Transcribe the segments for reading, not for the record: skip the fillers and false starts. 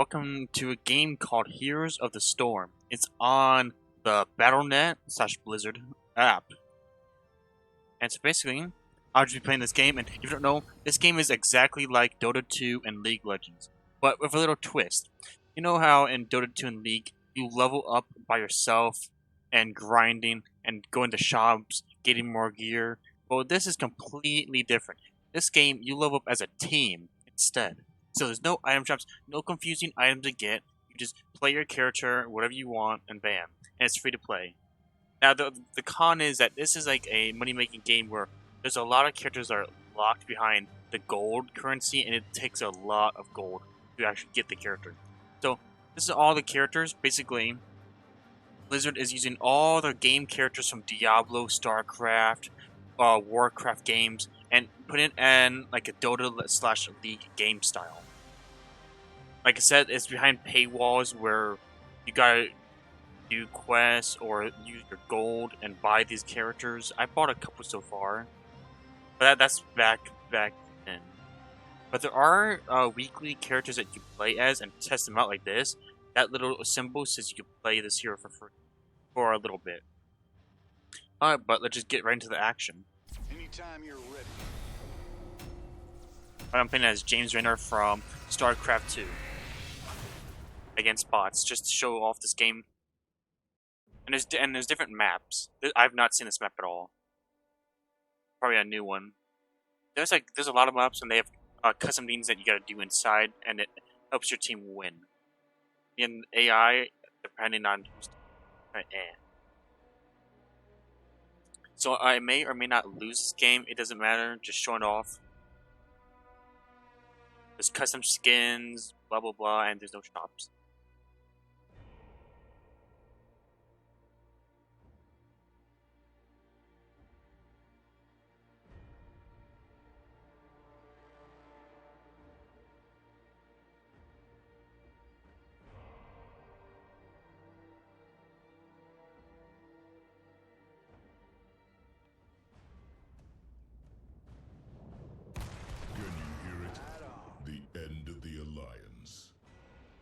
Welcome to a game called Heroes of the Storm. It's on the Battle.net/Blizzard app. And so basically, I'll just be playing this game, and if you don't know, this game is exactly like Dota 2 and League Legends, but with a little twist. You know how in Dota 2 and League, you level up by yourself and grinding and going to shops, getting more gear? Well, this is completely different. This game, you level up as a team instead. So there's no item shops, no confusing items to get. You just play your character, whatever you want, and bam. And it's free to play. Now, the con is that this is like a money-making game where there's a lot of characters that are locked behind the gold currency, and it takes a lot of gold to actually get the character. So this is all the characters. Basically, Blizzard is using all the game characters from Diablo, StarCraft, Warcraft games, and put it in like a Dota/League game style. Like I said, it's behind paywalls where you gotta do quests or use your gold and buy these characters. I bought a couple so far, but that's back then. But there are weekly characters that you play as and test them out like this. That little symbol says you can play this hero for free for a little bit. But let's just get right into the action. Anytime you're ready. I'm playing as James Raynor from StarCraft 2 against bots, just to show off this game. And there's different maps. I've not seen this map at all. Probably a new one. There's a lot of maps, and they have custom things that you gotta do inside, and it helps your team win. In AI, depending on So I may or may not lose this game. It doesn't matter. Just showing off. There's custom skins, blah blah blah, and there's no shops.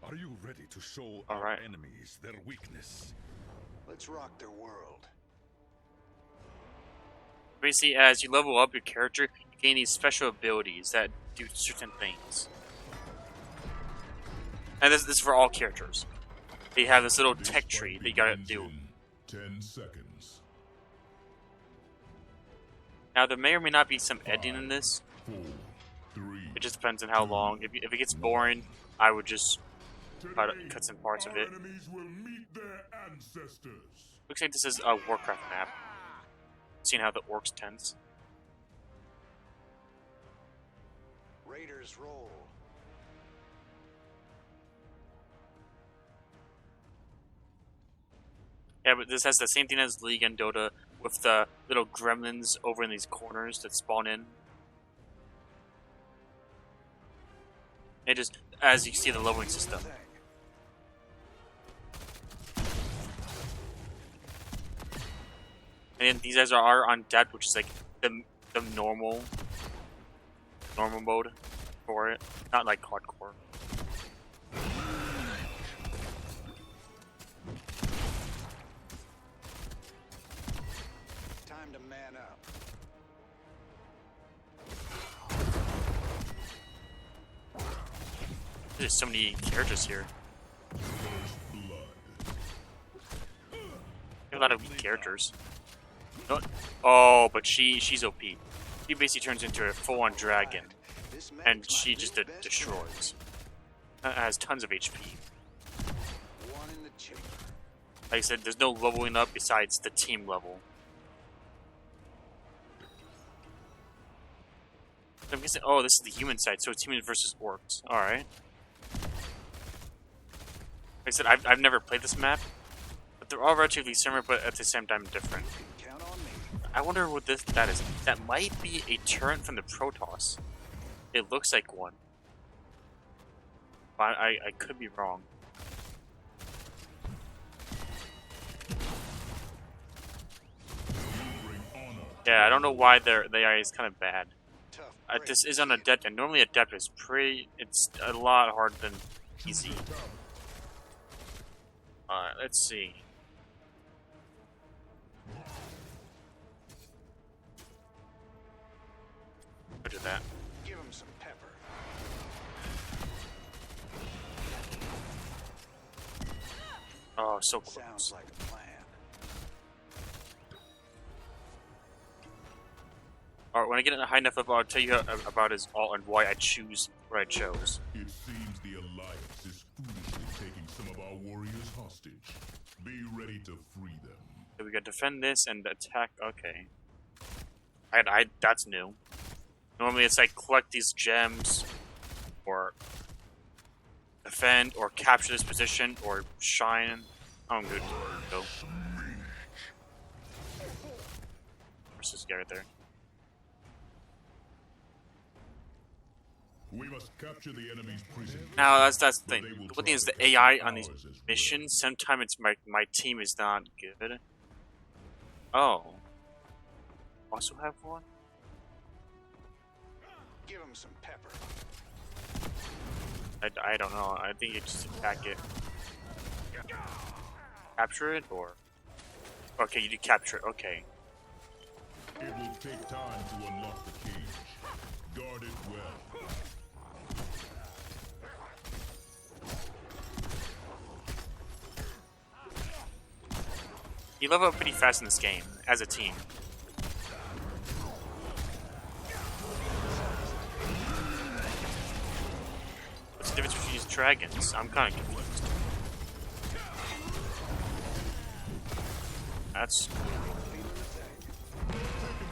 Are you ready to show All our right. enemies their weakness? Let's rock their world. Basically, as you level up your character, you gain these special abilities that do certain things. And this is for all characters. They have this little tech tree that you gotta do. 10 seconds. Now, there may or may not be some editing in this. 4, 3. It just depends on how long. If it gets boring, I would just try to cut some parts of it. Enemies will meet their ancestors. Looks like this is a Warcraft map. Seeing how the orcs tense. Raiders roll. Yeah, but this has the same thing as League and Dota, with the little gremlins over in these corners that spawn in. It just, as you see the leveling system. And then these guys are on depth, which is like the normal mode for it, not like hardcore. Time to man up. There's so many characters here. A lot of characters. Oh, but she's OP. She basically turns into a full-on dragon, and she just destroys. Has tons of HP. One in the chamber. Like I said, there's no leveling up besides the team level. I'm guessing. Oh, this is the human side, so it's humans versus orcs. All right. Like I said, I've never played this map, but they're all relatively similar, but at the same time different. Count on me. I wonder what that is. That might be a turret from the Protoss. It looks like one. But I could be wrong. Yeah, I don't know why their AI is kind of bad. Tough This is on Adept, and normally Adept is it's a lot harder than easy. Alright, let's see. I'll do that. Give him some pepper. Oh, so Sounds close. like a plan. Alright, when I get in a high enough level, I'll tell you about his alt and why I choose what I chose. It seems the Alliance is foolishly taking some of our warriors hostage. Be ready to free them. So we got defend this and attack. Okay. That's new. Normally it's like collect these gems, or defend, or capture this position, or shine. I'm good. Go. Where's this guy right there? We must capture the enemy's prison. Now that's the thing. The one thing is the AI on these missions. Sometimes it's my team is not good. Oh. Also have one? Give him some pepper. I don't know. I think you just attack it. Capture it, or... Okay, you do capture it. Okay. It will take time to unlock the cage. Guard it well. You level up pretty fast in this game, as a team. What's the difference between these dragons? I'm kind of confused. That's... Taking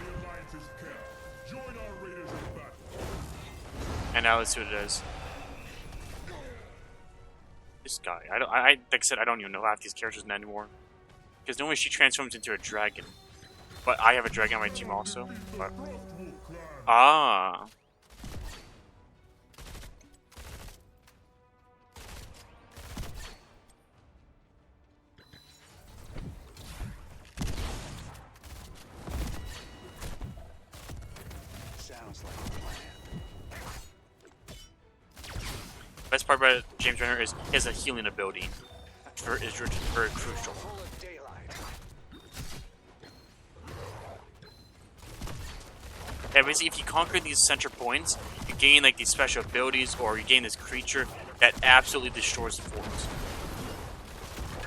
the Alliance's camp. Join our raiders in battle. And now let's see what it is. This guy. like I said, I don't even know half these characters anymore. Because normally she transforms into a dragon. But I have a dragon on my team also. But... Ah. Sounds like a plan. Best part about James Renner is he has a healing ability. Is very crucial. Full of daylight. Yeah, basically, if you conquer these center points, you gain like these special abilities, or you gain this creature that absolutely destroys the forts.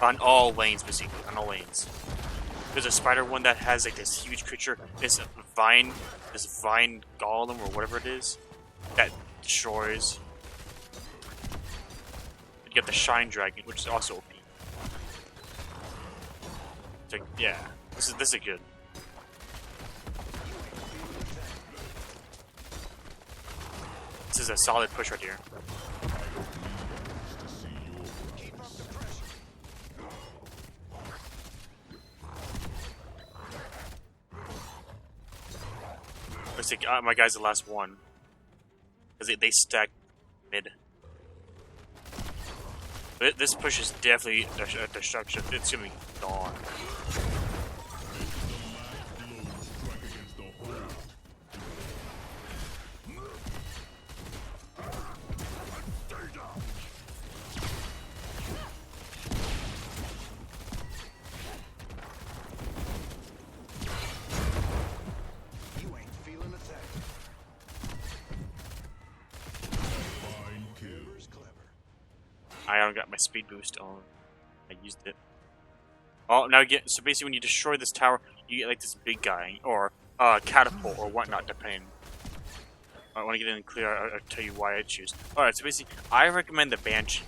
On all lanes, basically, on all lanes. There's a spider one that has like this huge creature, this vine golem or whatever it is, that destroys. You get the shine dragon, which is also OP. It's like, yeah, this is good. This is a solid push right here. Keep up the pressure. Looks like my guy's the last one. Because they stack mid. But this push is definitely a destruction. It's gonna be gone. You ain't feeling a thing. Fine kill. Who's clever? I haven't got my speed boost on. I used it. Oh, now so basically when you destroy this tower, you get like this big guy, or catapult, or whatnot, depending. I want to get in clear, I'll tell you why I choose. Alright, so basically, I recommend the Banshee.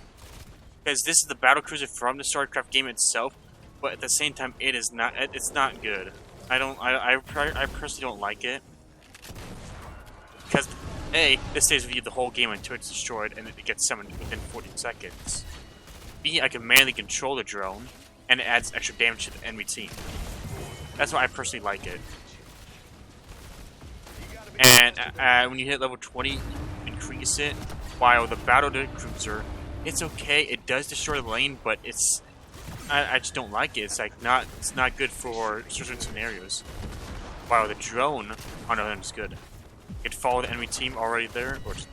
Because this is the battlecruiser from the StarCraft game itself, but at the same time, it's not good. I personally don't like it. Because, A, this stays with you the whole game until it's destroyed, and it gets summoned within 14 seconds. B, I can manually control the drone, and it adds extra damage to the enemy team. That's why I personally like it. And when you hit level 20, you increase it. While the battle cruiser, it's okay. It does destroy the lane, but I just don't like it. It's not good for certain scenarios. While the drone, on the other hand, is good. You can follow the enemy team already there, or just...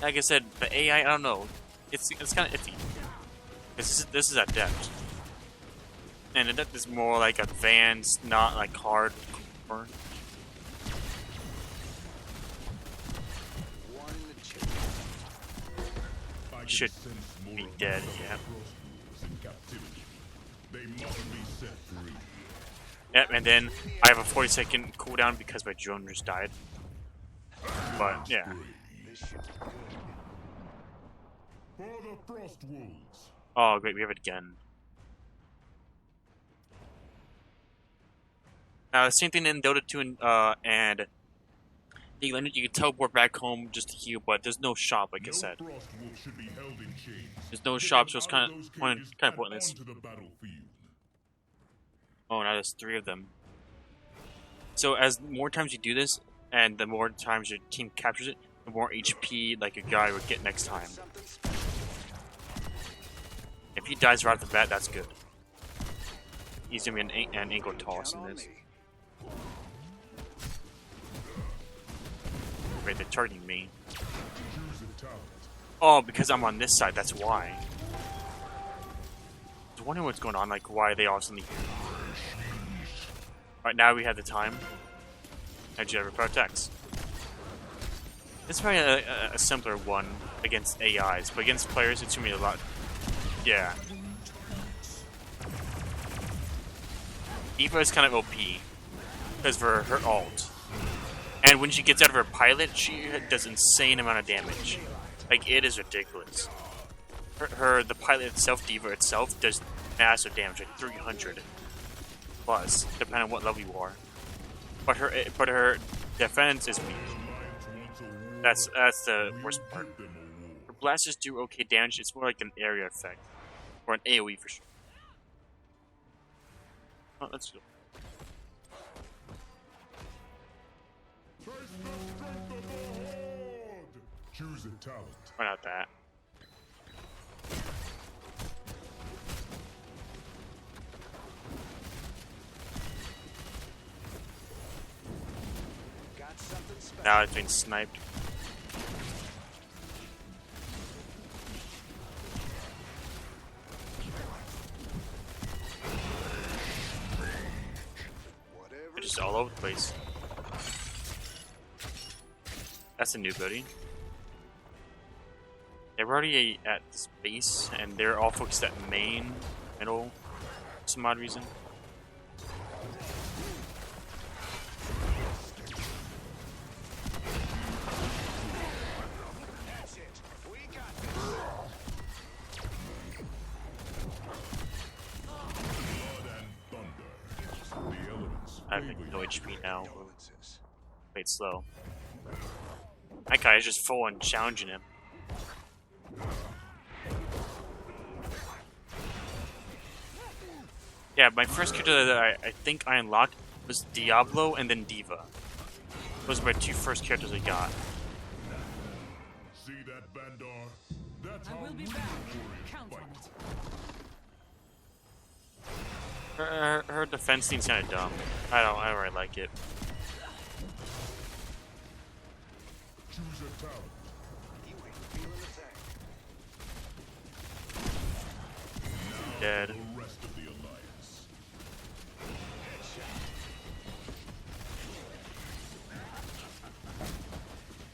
like I said, the AI, I don't know. It's kind of iffy. This is at depth. And it is more like advanced, not like hard. One chip. I can Should sense more be of dead, these yeah. Frost wolves in captivity. They must be set free. Yep, and then I have a 40-second cooldown because my drone just died. But yeah, This should be good. For the Frost wolves. oh great, we have it again. Now the same thing in Dota 2 and you can teleport back home just to heal, but there's no shop, like I said. No Frost wolf should be held in chains. There's no Get shop, them so it's out kind those of cages pointless. and onto the battlefield. Oh, now there's 3 of them. So as more times you do this, and the more times your team captures it, the more HP like a guy would get next time. Something special. If he dies right off the bat, that's good. He's gonna be an ankle toss Count in on this. me. Right, they're targeting me. Choose a talent. Oh, because I'm on this side, that's why. I was wondering what's going on, like why are they all suddenly here. Right now we have the time. And you have attacks. It's probably a simpler one against AIs, but against players it's gonna be a lot. Yeah. Eva is kind of OP because for her ult, and when she gets out of her pilot, she does insane amount of damage. Like it is ridiculous. The pilot itself, Diva itself, does massive damage, like 300 plus, depending on what level you are. But her defense is weak. That's the worst part. Her blasters do okay damage. It's more like an area effect or an AOE for sure. Oh, let's go. Choose a talent. Why not that? Got something special. Now it's being sniped. Whatever. They're just all over the place. That's a new ability. They're already at this base, and they're all focused at main, middle, for some odd reason. That's it. We got this. Blood and thunder. The elements I have favor no you. HP now. Condolences. Wait, slow. That guy is just full on challenging him. Yeah, my first character that I think I unlocked was Diablo and then Diva. Those were my 2 first characters I got. See that, Bandar? That's I how will be real back. warriors Count on fight. it. Her defense seems kind of dumb. I don't really like it. Choose a talent. You ain't feeling the thing. Dead. The rest of the alliance.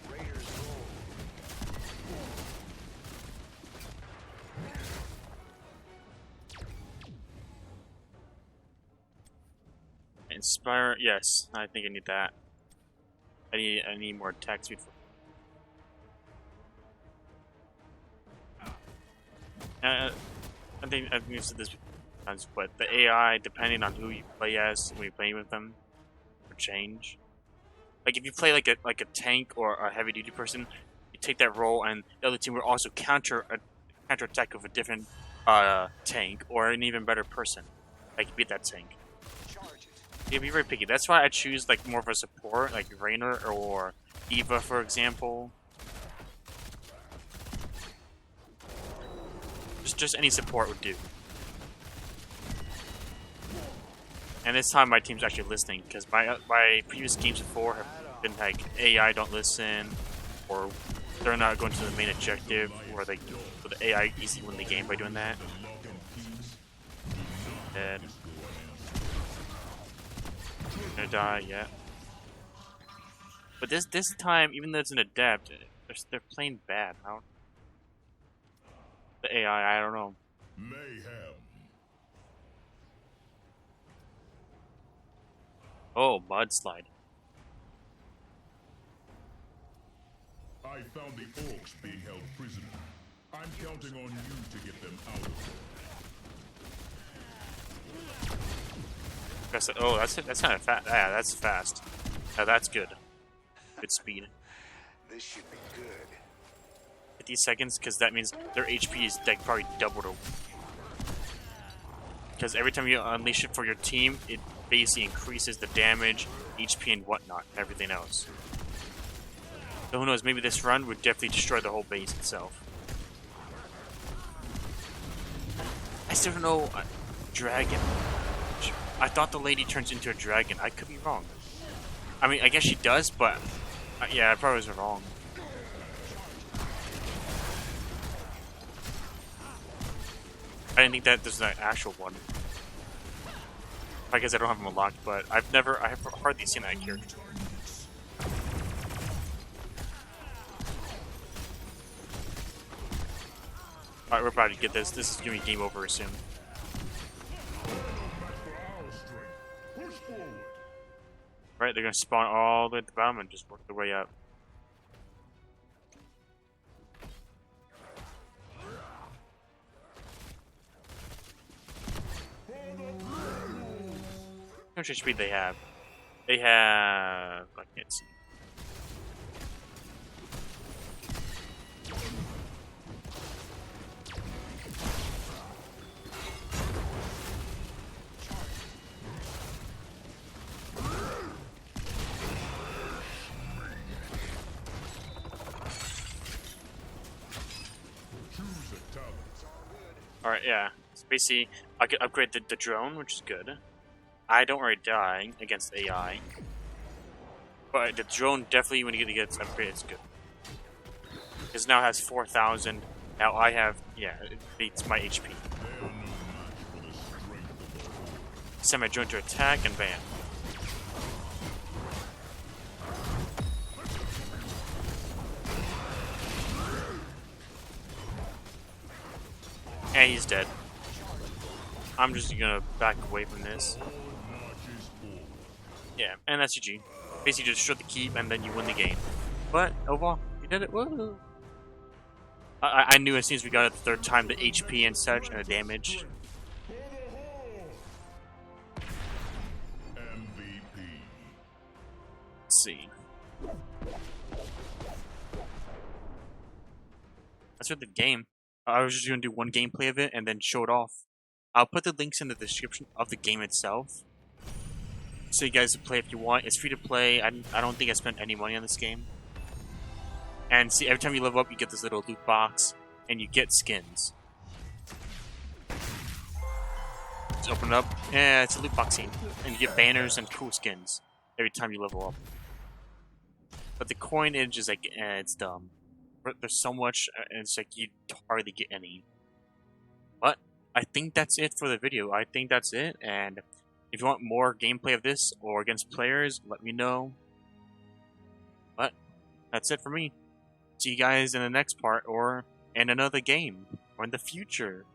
Raiders roll. Inspire, yes, I think I need that. I need more attack speed. I think I've used this times, but the AI, depending on who you play as when you play with them, will change. Like if you play like a tank or a heavy duty person, you take that role, and the other team will also counter attack with a different tank or an even better person. Like beat that tank. Charge it. You be very picky. That's why I choose like more of a support, like Rainer or Eva, for example. Just any support would do. And this time my team's actually listening, because my previous games before have been like AI don't listen, or they're not going to the main objective, or they, so the AI easily win the game by doing that. Dead. Gonna die, yeah. But this time, even though it's an adept, they're playing bad. The AI, I don't know. Mayhem. Oh, mudslide. I found the orcs being held prisoner. I'm counting on you to get them out of there. Oh, that's kind of fast. Yeah, that's fast. That's good. Good speed. This should be good. 50 seconds, because that means their HP is like probably doubled. Because every time you unleash it for your team, it basically increases the damage, HP, and whatnot, everything else. So who knows? Maybe this run would definitely destroy the whole base itself. I still don't know. Dragon. I thought the lady turns into a dragon. I could be wrong. I mean, I guess she does, but yeah, I probably was wrong. I didn't think that there's an actual one. I guess I don't have them unlocked, but I've hardly seen that character. Alright, we're about to get this. This is gonna be game over soon. Right, they're gonna spawn all the way at the bottom and just work their way up. How much HP they have? They have... I can't see. Alright, yeah. So basically, I could upgrade the drone, which is good. I don't really die against AI. But the drone definitely, when it gets upgraded, it's good. Because now it has 4,000. Now I have, yeah, it beats my HP. Send my drone to attack and bam. And he's dead. I'm just gonna back away from this. Yeah, and that's GG. Basically, just destroy the keep and then you win the game. But overall, we did it. Woo! I knew as soon as we got it the third time, the HP and such and the damage. MVP. Let's see. That's with the game. I was just gonna do one gameplay of it and then show it off. I'll put the links in the description of the game itself, so you guys can play if you want. It's free to play. I don't think I spent any money on this game. And see, every time you level up, you get this little loot box, and you get skins. Just open it up. Yeah, it's a loot box scene, and you get banners and cool skins every time you level up. But the coinage is like, it's dumb. There's so much, and it's like you hardly get any. But I think that's it for the video. I think that's it, and if you want more gameplay of this or against players, let me know. But that's it for me. See you guys in the next part or in another game or in the future.